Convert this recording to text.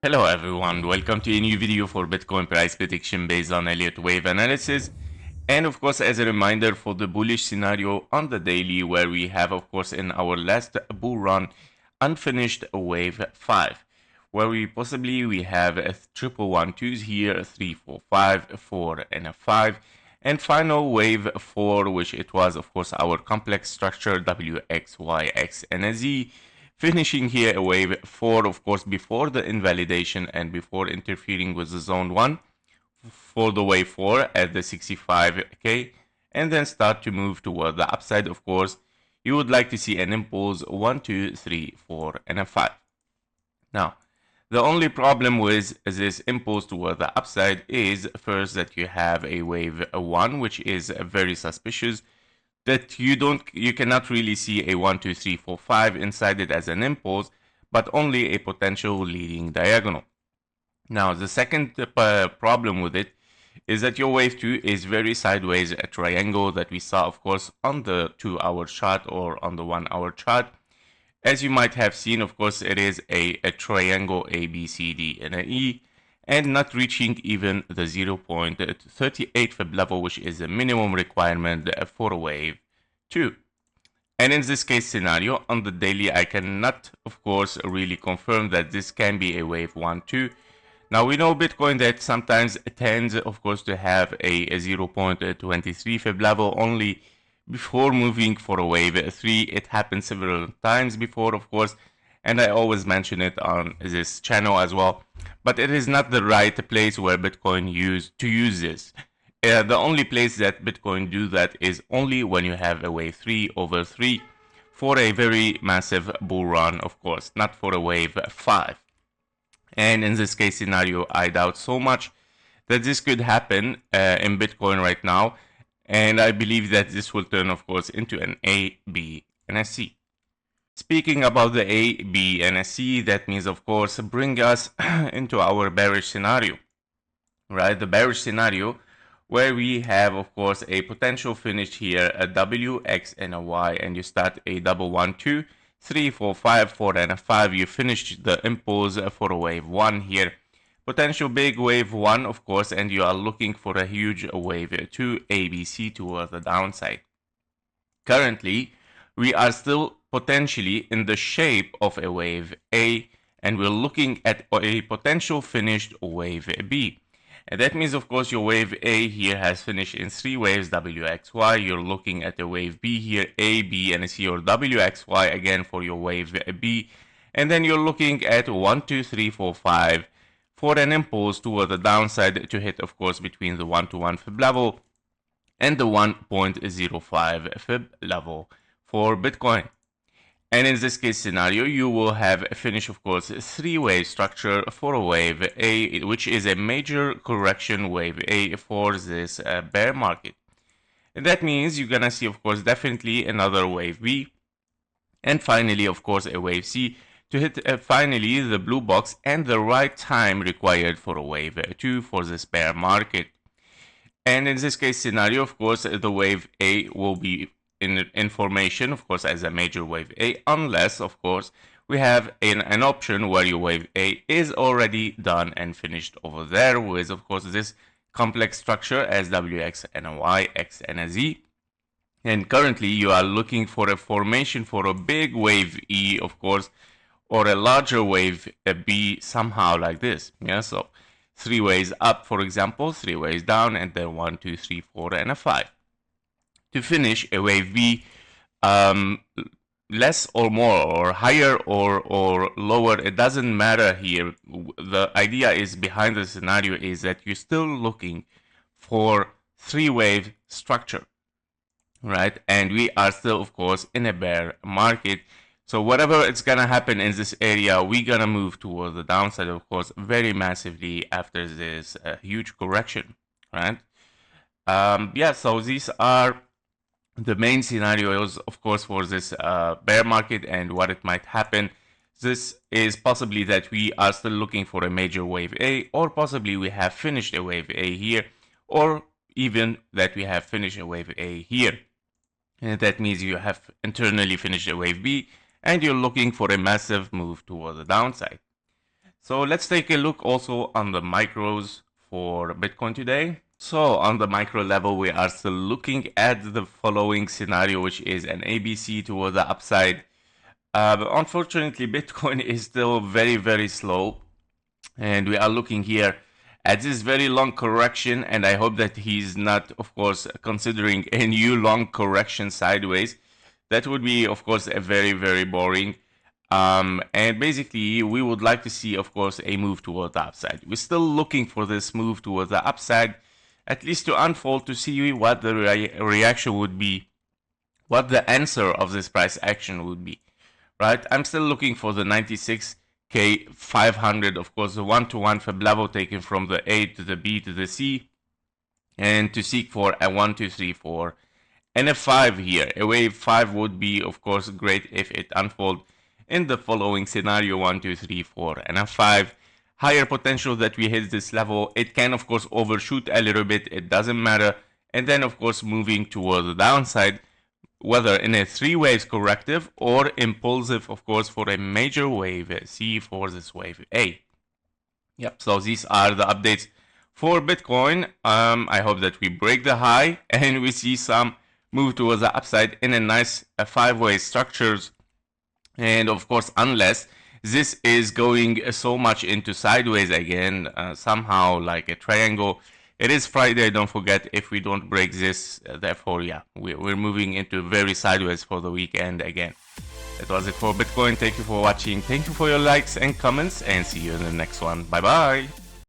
Hello everyone, welcome to a new video for Bitcoin price prediction based on Elliott wave analysis. And of course, as a reminder for the bullish scenario on the daily, where we have of course in our last bull run unfinished wave 5, where we have a triple 1-2s here, a 3 4 5 4 and a 5, and final wave 4, which it was of course our complex structure W X Y X and a Z, finishing here a wave 4, of course, before the invalidation and before interfering with the zone 1 for the wave 4 at the 65k, and then start to move toward the upside. Of course, you would like to see an impulse 1 2 3 4 and a 5. Now, the only problem with this impulse toward the upside is first that you have a wave 1, which is very suspicious, that you cannot really see a 1 2 3 4 5 inside it as an impulse, but only a potential leading diagonal. Now the second problem with it is that your wave 2 is very sideways, a triangle that we saw of course on the 2-hour chart or on the 1-hour chart. As you might have seen, of course, it is a triangle A, B, C, D, and an E, and not reaching even the 0.38 fib level, which is the minimum requirement for a wave 2. And in this case scenario, on the daily, I cannot, of course, really confirm that this can be a wave 1, 2. Now, we know Bitcoin that sometimes tends, of course, to have a 0.23 fib level only before moving for a wave 3. It happened several times before, of course, and I always mention it on this channel as well. But it is not the right place where Bitcoin use this. The only place that Bitcoin do that is only when you have a wave 3 over 3 for a very massive bull run, of course, not for a wave 5. And in this case scenario, I doubt so much that this could happen in Bitcoin right now. And I believe that this will turn, of course, into an A, B, and a C. Speaking about the A, B, and a C, that means, of course, bring us into our bearish scenario, right? The bearish scenario where we have, of course, a potential finish here, a W, X, and a Y, and you start a double 1, 2, 3, 4, 5, 4, and a 5. You finish the impulse for a wave 1 here. Potential big wave 1, of course, and you are looking for a huge wave 2, ABC, toward the downside. Currently, we are still potentially in the shape of a wave A, and we're looking at a potential finished wave B. And that means, of course, your wave A here has finished in 3 waves, WXY. You're looking at a wave B here, A, B, and C, or WXY again for your wave B. And then you're looking at 1, 2, 3, 4, 5 for an impulse toward the downside to hit, of course, between the 1 to 1 fib level and the 1.05 fib level for Bitcoin. And in this case scenario, you will have a finish, of course, 3-wave structure for a wave A, which is a major correction wave A for this bear market. And that means you're gonna see, of course, definitely another wave B, and finally, of course, a wave C to hit finally the blue box and the right time required for a wave 2 for this bear market. And in this case scenario, of course, the wave A will be in formation, of course, as a major wave A, unless, of course, we have an option where your wave A is already done and finished over there with, of course, this complex structure as WX and a Y, X and a Z. And currently you are looking for a formation for a big wave E, of course, or a larger wave B somehow like this. Yeah, so 3 waves up, for example, 3 waves down, and then 1, 2, 3, 4, and a 5. To finish a wave B, less or more, or higher or lower, it doesn't matter here. The idea is behind the scenario is that you're still looking for 3-wave structure, right? And we are still, of course, in a bear market. So whatever it's gonna happen in this area, we're gonna move towards the downside, of course, very massively after this huge correction, right? Yeah, so these are the main scenarios, of course, for this bear market and what it might happen. This is possibly that we are still looking for a major wave A, or possibly we have finished a wave A here, or even that we have finished a wave A here. And that means you have internally finished a wave B, and you're looking for a massive move toward the downside. So let's take a look also on the micros for Bitcoin today. So on the micro level, we are still looking at the following scenario, which is an ABC toward the upside. But unfortunately, Bitcoin is still very, very slow. And we are looking here at this very long correction. And I hope that he's not, of course, considering a new long correction sideways. That would be, of course, a very, very boring. And basically, we would like to see, of course, a move towards the upside. We're still looking for this move towards the upside, at least to unfold, to see what the reaction would be, what the answer of this price action would be, right? I'm still looking for the 96K 500, of course, the one-to-one Fib level taken from the A to the B to the C, and to seek for a 1, 2, 3, 4, and a 5 here. A wave 5 would be, of course, great if it unfolds in the following scenario: 1, 2, 3, 4, and a 5. Higher potential that we hit this level. It can, of course, overshoot a little bit. It doesn't matter. And then, of course, moving towards the downside, whether in a 3 waves corrective or impulsive, of course, for a major wave C for this wave A. Yep, so these are the updates for Bitcoin. I hope that we break the high and we see some move towards the upside in a nice 5-way structures. And of course, unless this is going so much into sideways again, somehow like a triangle. It is Friday, don't forget, if we don't break this, therefore, yeah, we're moving into very sideways for the weekend again. That was it for Bitcoin. Thank you for watching. Thank you for your likes and comments, and see you in the next one. Bye bye.